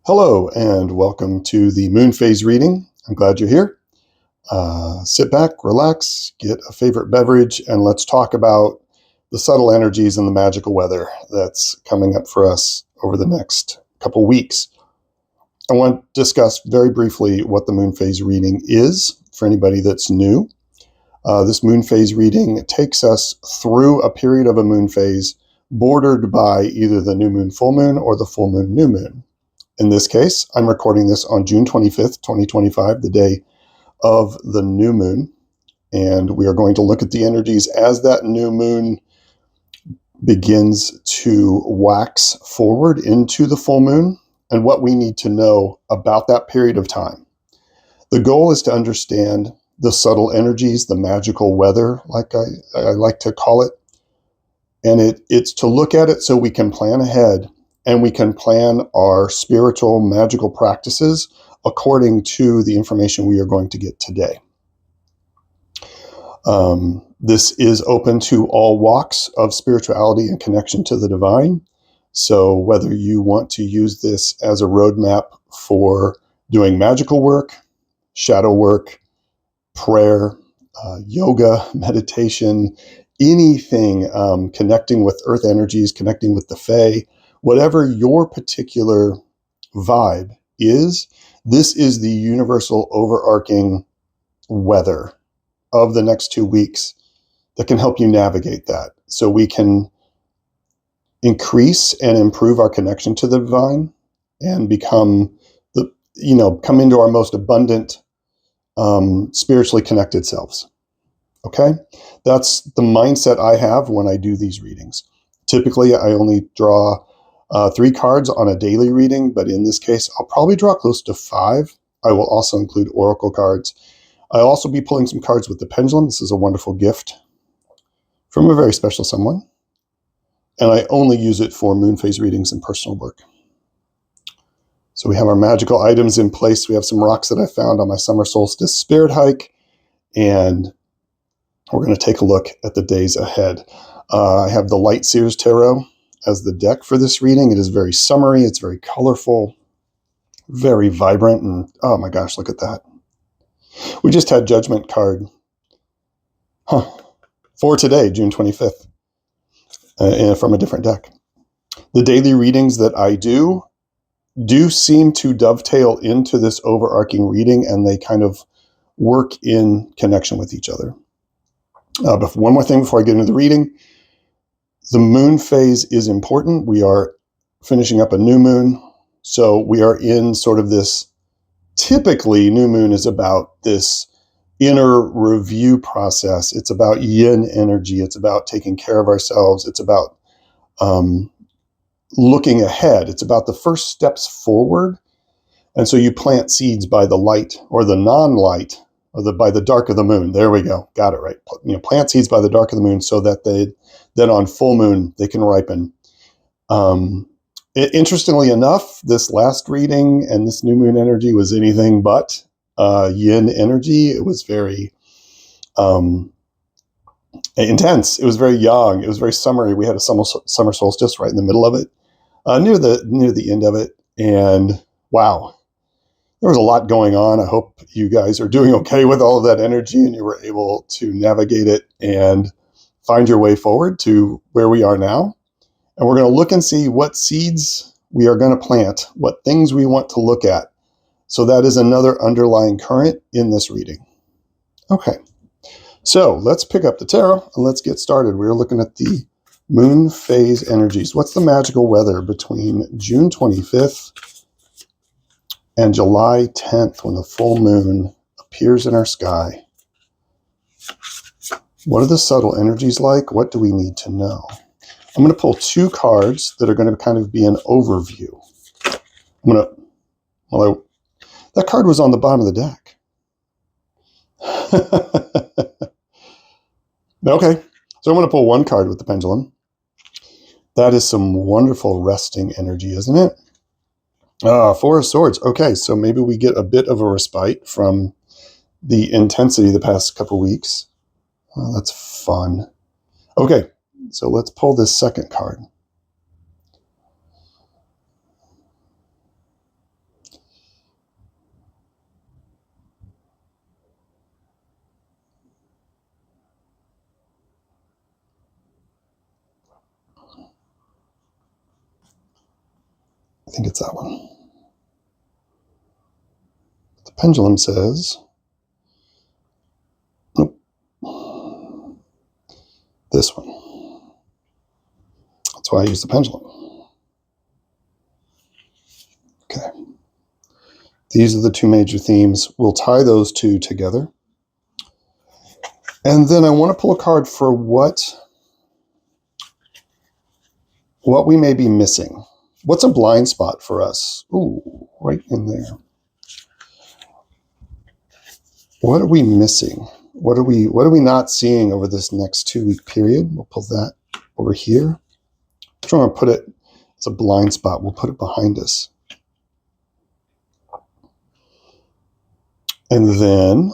Hello and welcome to the moon phase reading. I'm glad you're here. Sit back, relax, get a favorite beverage, and let's talk about the subtle energies and the magical weather that's coming up for us over the next couple weeks. I want to discuss very briefly what the moon phase reading is for anybody that's new. This moon phase reading takes us through a period of a moon phase bordered by either the new moon, full moon, or the full moon, new moon. In this case, I'm recording this on June 25th, 2025, the day of the new moon. And we are going to look at the energies as that new moon begins to wax forward into the full moon and what we need to know about that period of time. The goal is to understand the subtle energies, the magical weather, like I like to call it. And it's to look at it so we can plan ahead and we can plan our spiritual, magical practices according to the information we are going to get today. This is open to all walks of spirituality and connection to the divine. So whether you want to use this as a roadmap for doing magical work, shadow work, prayer, yoga, meditation, anything connecting with earth energies, connecting with the Fae, whatever your particular vibe is, this is the universal overarching weather of the next 2 weeks that can help you navigate that. So we can increase and improve our connection to the divine and become come into our most abundant, spiritually connected selves. Okay? That's the mindset I have when I do these readings. Typically, I only draw 3 cards on a daily reading, but in this case, I'll probably draw close to 5. I will also include oracle cards. I'll also be pulling some cards with the pendulum. This is a wonderful gift from a very special someone. And I only use it for moon phase readings and personal work. So we have our magical items in place. We have some rocks that I found on my summer solstice spirit hike. And we're going to take a look at the days ahead. I have the Light Seers Tarot as the deck for this reading. It is very summery. It's very colorful, very vibrant. And oh my gosh, look at that. We just had Judgment card for today, June 25th, from a different deck. The daily readings that I do seem to dovetail into this overarching reading, and they kind of work in connection with each other. But one more thing before I get into the reading. The moon phase is important. We are finishing up a new moon. So we are in sort of this, typically new moon is about this inner review process. It's about yin energy. It's about taking care of ourselves. It's about looking ahead. It's about the first steps forward. And so you plant seeds by the light or the non-light or by the dark of the moon. There we go. Got it right. Plant seeds by the dark of the moon so that then on full moon, they can ripen. Interestingly enough, this last reading and this new moon energy was anything but yin energy. It was very intense. It was very young. It was very summery. We had a summer solstice right in the middle of it, near the end of it. And wow, there was a lot going on. I hope you guys are doing okay with all of that energy and you were able to navigate it and find your way forward to where we are now. And we're going to look and see what seeds we are going to plant, what things we want to look at. So that is another underlying current in this reading. Okay, so let's pick up the tarot and let's get started. We're looking at the moon phase energies. What's the magical weather between June 25th and July 10th when the full moon appears in our sky? What are the subtle energies like? What do we need to know? I'm going to pull 2 cards that are going to kind of be an overview. That card was on the bottom of the deck. Okay, so I'm going to pull 1 card with the pendulum. That is some wonderful resting energy, isn't it? 4 of Swords. Okay, so maybe we get a bit of a respite from the intensity the past couple weeks. Oh, that's fun. Okay, so let's pull this second card. think it's that one. The pendulum says, nope, this one. That's why I use the pendulum. Okay. These are the two major themes. We'll tie those two together. And then I want to pull a card for what we may be missing. What's a blind spot for us? Ooh, right in there. What are we missing? What are we not seeing over this next 2-week period? We'll pull that over here. I'm trying to put it as a blind spot. We'll put it behind us. And then,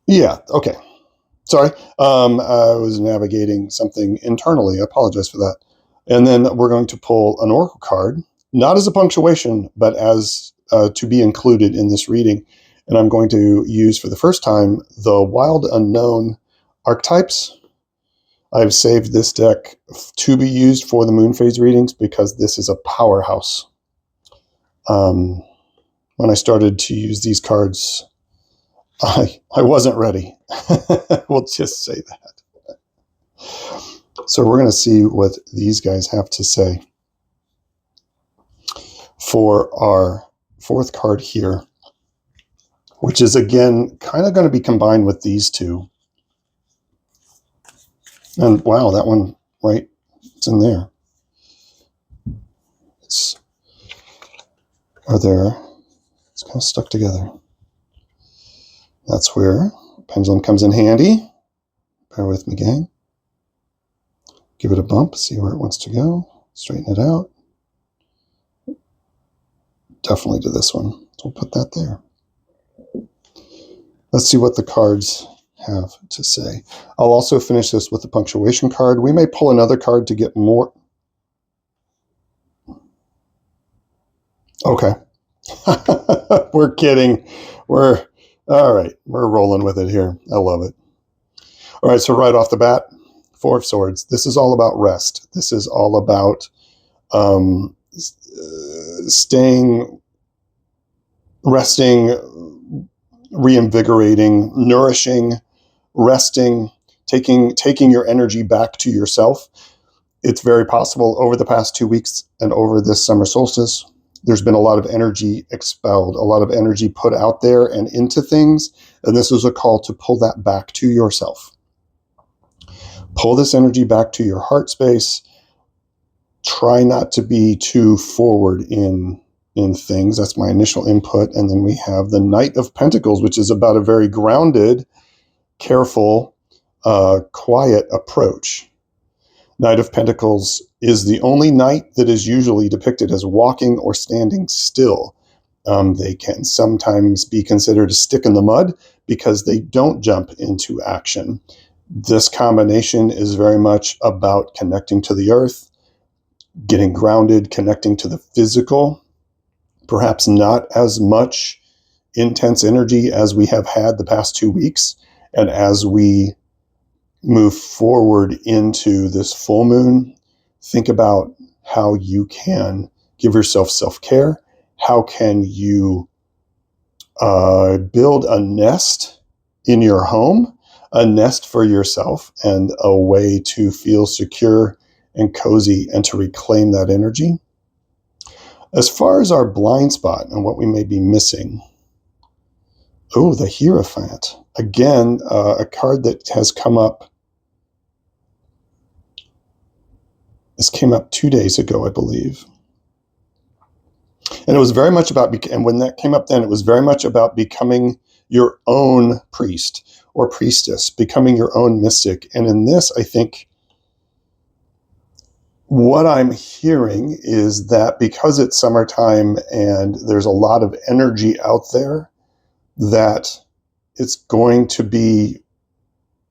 yeah, okay. Sorry, I was navigating something internally. I apologize for that. And then we're going to pull an oracle card, not as a punctuation, but as to be included in this reading. And I'm going to use for the first time the Wild Unknown Archtypes. I've saved this deck to be used for the moon phase readings because this is a powerhouse. When I started to use these cards, I wasn't ready. We'll just say that. So we're going to see what these guys have to say for our fourth card here, which is, again, kind of going to be combined with these two. And wow, that one, right, it's in there. It's kind of stuck together. That's where pendulum comes in handy. Bear with me, gang. Give it a bump, see where it wants to go. Straighten it out. Definitely to this one. So we'll put that there. Let's see what the cards have to say. I'll also finish this with the punctuation card. We may pull another card to get more. Okay. We're kidding. All right. We're rolling with it here. I love it. All right. So right off the bat, Four of Swords. This is all about rest. This is all about resting, reinvigorating, nourishing, resting, taking your energy back to yourself. It's very possible over the past 2 weeks and over this summer solstice, there's been a lot of energy expelled, a lot of energy put out there and into things. And this is a call to pull that back to yourself. Pull this energy back to your heart space. Try not to be too forward in things. That's my initial input. And then we have the Knight of Pentacles, which is about a very grounded, careful, quiet approach. Knight of Pentacles is the only knight that is usually depicted as walking or standing still. They can sometimes be considered a stick in the mud because they don't jump into action. This combination is very much about connecting to the earth, getting grounded, connecting to the physical, perhaps not as much intense energy as we have had the past 2 weeks. And as we move forward into this full moon, think about how you can give yourself self-care. How can you build a nest in your home, a nest for yourself, and a way to feel secure and cozy and to reclaim that energy. As far as our blind spot and what we may be missing, the Hierophant. Again, a card that has come up. This came up 2 days ago, I believe. And it was very much about, and when that came up then, it was very much about becoming your own priest or priestess, becoming your own mystic. And in this, I think what I'm hearing is that because it's summertime and there's a lot of energy out there, that it's going to be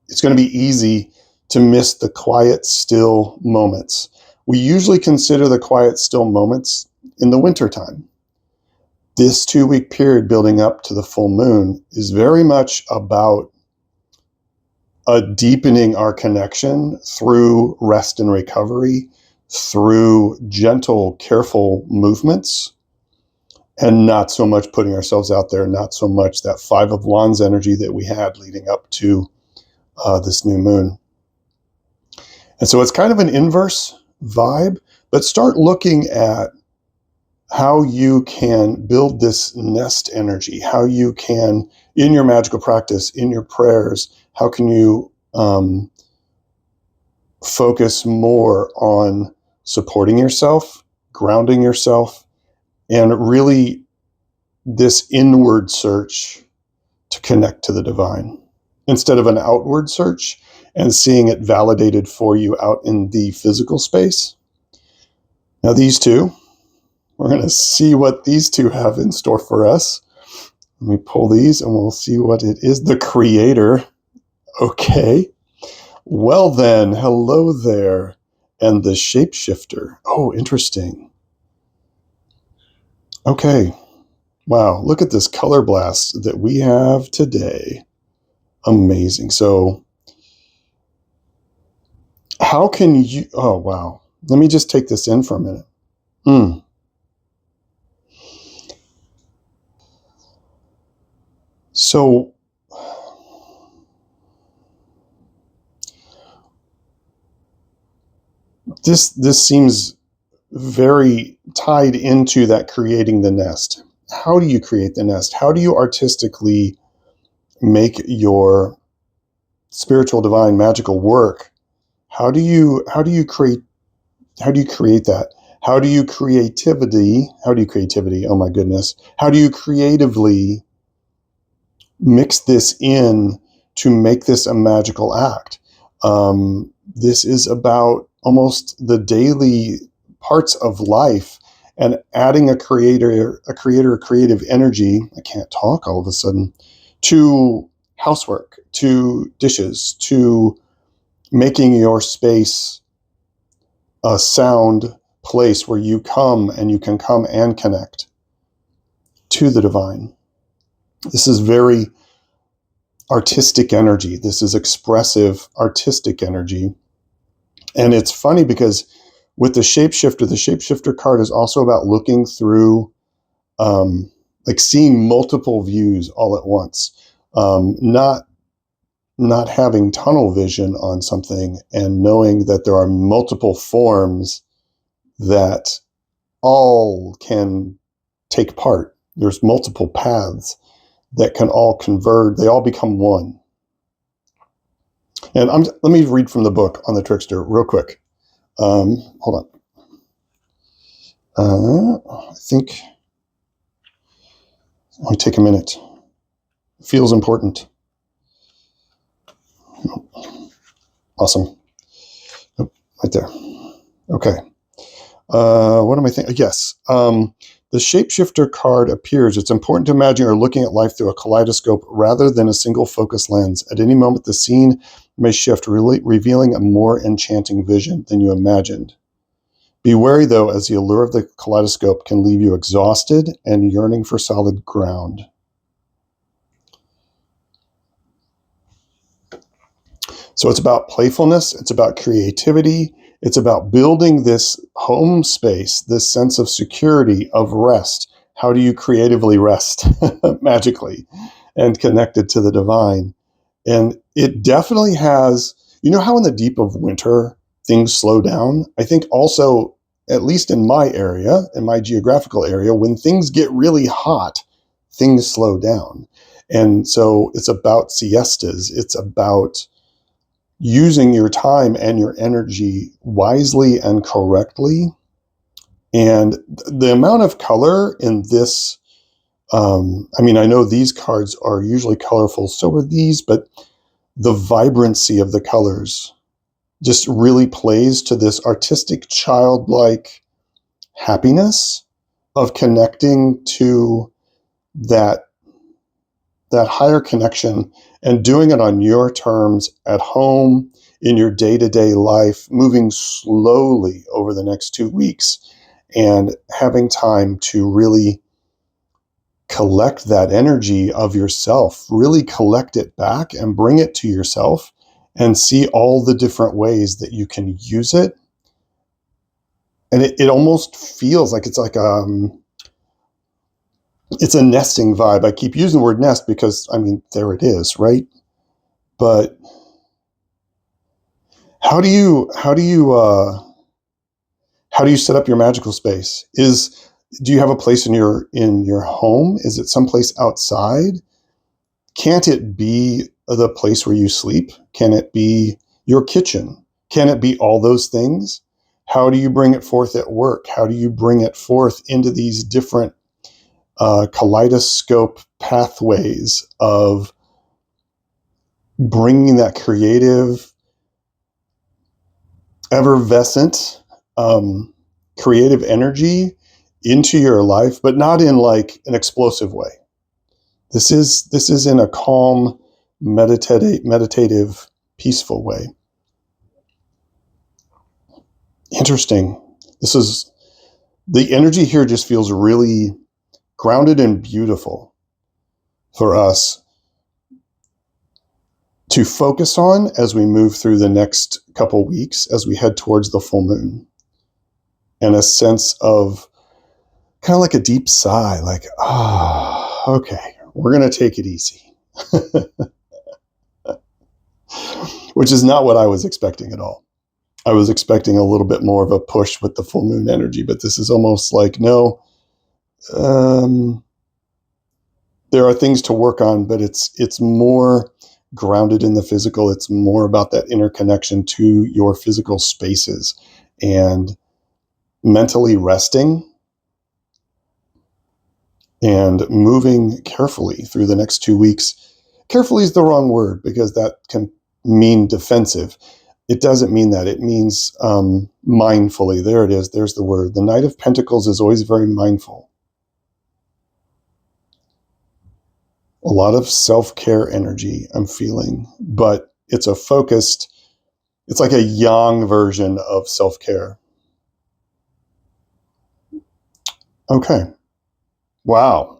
easy to miss the quiet, still moments. We usually consider the quiet, still moments in the wintertime. This 2-week period building up to the full moon is very much about deepening our connection through rest and recovery, through gentle, careful movements, and not so much putting ourselves out there, not so much that Five of Wands energy that we had leading up to this new moon. And so it's kind of an inverse vibe, but start looking at how you can build this nest energy, how you can, in your magical practice, in your prayers, how can you focus more on supporting yourself, grounding yourself, and really this inward search to connect to the divine instead of an outward search and seeing it validated for you out in the physical space. Now, these two, we're going to see what these two have in store for us. Let me pull these and we'll see what it is. The Creator. Okay. Well then, hello there. And the Shapeshifter. Oh, interesting. Okay. Wow, look at this color blast that we have today. Amazing. So how can you, oh, wow. Let me just take this in for a minute. So this seems very tied into that creating the nest. How do you create the nest? How do you artistically make your spiritual, divine, magical work? How do you create that? How do you creativity? Oh my goodness. How do you creatively mix this in to make this a magical act? This is about almost the daily parts of life and adding a creative energy. I can't talk all of a sudden. To housework, to dishes, to making your space a sound place where you come and you can come and connect to the divine. This is very artistic energy. This is expressive artistic energy. And it's funny because with the shapeshifter card is also about looking through, like seeing multiple views all at once, not having tunnel vision on something and knowing that there are multiple forms that all can take part. There's multiple paths that can all converge. They all become one. And let me read from the book on the Trickster real quick. Hold on. I think I'll take a minute. It feels important. Awesome. Oh, right there. Okay. What am I thinking? Yes. The Shapeshifter card appears. It's important to imagine you're looking at life through a kaleidoscope rather than a single focus lens. At any moment, the scene may shift, revealing a more enchanting vision than you imagined. Be wary, though, as the allure of the kaleidoscope can leave you exhausted and yearning for solid ground. So it's about playfulness. It's about creativity. It's about building this home space, this sense of security, of rest. How do you creatively rest magically and connected to the divine? And it definitely has, you know how in the deep of winter, things slow down? I think also, at least in my area, in my geographical area, when things get really hot, things slow down. And so it's about siestas. It's about using your time and your energy wisely and correctly. And the amount of color in this, I know these cards are usually colorful, so are these, but the vibrancy of the colors just really plays to this artistic, childlike happiness of connecting to that higher connection and doing it on your terms at home, in your day-to-day life, moving slowly over the next 2 weeks and having time to really collect that energy of yourself, really collect it back and bring it to yourself and see all the different ways that you can use it. And it almost feels like it's a nesting vibe. I keep using the word nest because, I mean, there it is, right? But how do you set up your magical space? Do you have a place in your home? Is it someplace outside? Can't it be the place where you sleep? Can it be your kitchen? Can it be all those things? How do you bring it forth at work? How do you bring it forth into these different kaleidoscope pathways of bringing that creative, effervescent, creative energy into your life, but not in like an explosive way. This is in a calm, meditative, peaceful way. Interesting. The energy here just feels really grounded and beautiful for us to focus on as we move through the next couple weeks, as we head towards the full moon. And a sense of kind of like a deep sigh, like, okay, we're going to take it easy. Which is not what I was expecting at all. I was expecting a little bit more of a push with the full moon energy, but this is almost like, no, there are things to work on, but it's more grounded in the physical. It's more about that interconnection to your physical spaces and mentally resting and moving carefully through the next 2 weeks. Carefully is the wrong word because that can mean defensive. It doesn't mean that. It means mindfully. There it is. There's the word. The Knight of Pentacles is always very mindful. A lot of self-care energy I'm feeling, but it's it's like a yang version of self-care. Okay. Wow.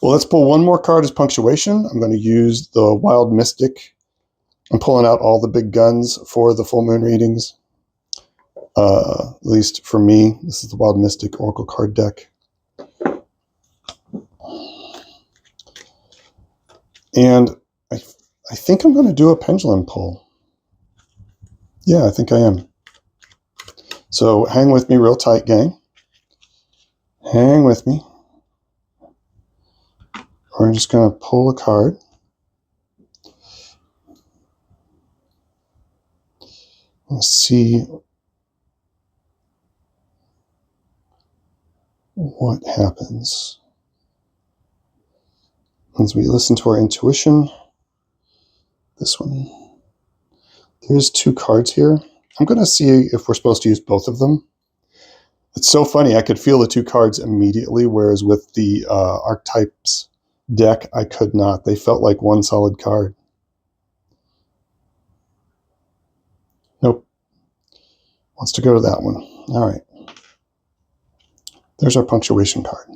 Well, let's pull one more card as punctuation. I'm going to use the Wild Mystic. I'm pulling out all the big guns for the full moon readings. At least for me, this is the Wild Mystic Oracle card deck. And I think I'm going to do a pendulum pull. Yeah, I think I am. So hang with me real tight, gang. Hang with me. We're just going to pull a card. Let's see what happens as we listen to our intuition. This one. There's 2 cards here. I'm going to see if we're supposed to use both of them. It's so funny. I could feel the 2 cards immediately, whereas with the Archtypes deck, I could not. They felt like one solid card. Nope. Wants to go to that one. All right. There's our punctuation card.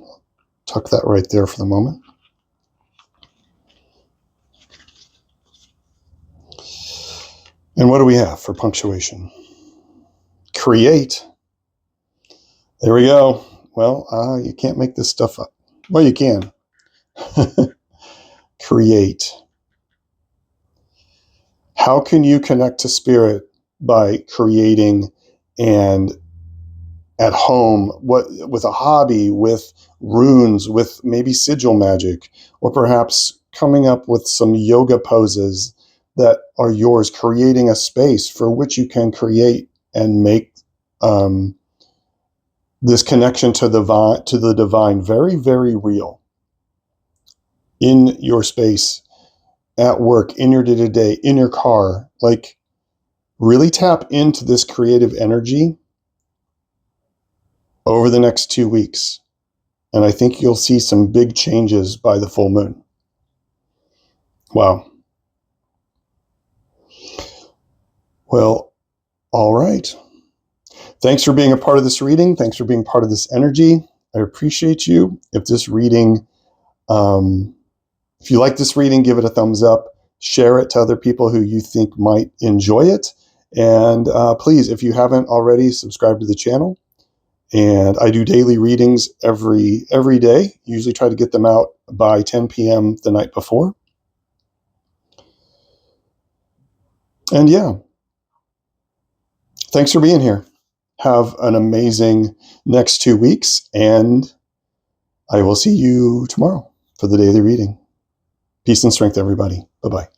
Tuck that right there for the moment. And what do we have for punctuation? Create. There we go. Well, you can't make this stuff up. Well, you can. Create. How can you connect to spirit by creating and at home, with a hobby, with runes, with maybe sigil magic, or perhaps coming up with some yoga poses that are yours, creating a space for which you can create and make this connection to the divine very, very real in your space, at work, in your day-to-day, in your car. Like, really tap into this creative energy over the next 2 weeks. And I think you'll see some big changes by the full moon. Wow. Well, all right. Thanks for being a part of this reading. Thanks for being part of this energy. I appreciate you. If this reading, if you like this reading, give it a thumbs up. share it to other people who you think might enjoy it. And please, if you haven't already, subscribe to the channel. And I do daily readings every day. Usually try to get them out by 10 p.m. the night before. And yeah, thanks for being here. Have an amazing next 2 weeks, and I will see you tomorrow for the daily reading. Peace and strength, everybody. Bye-bye.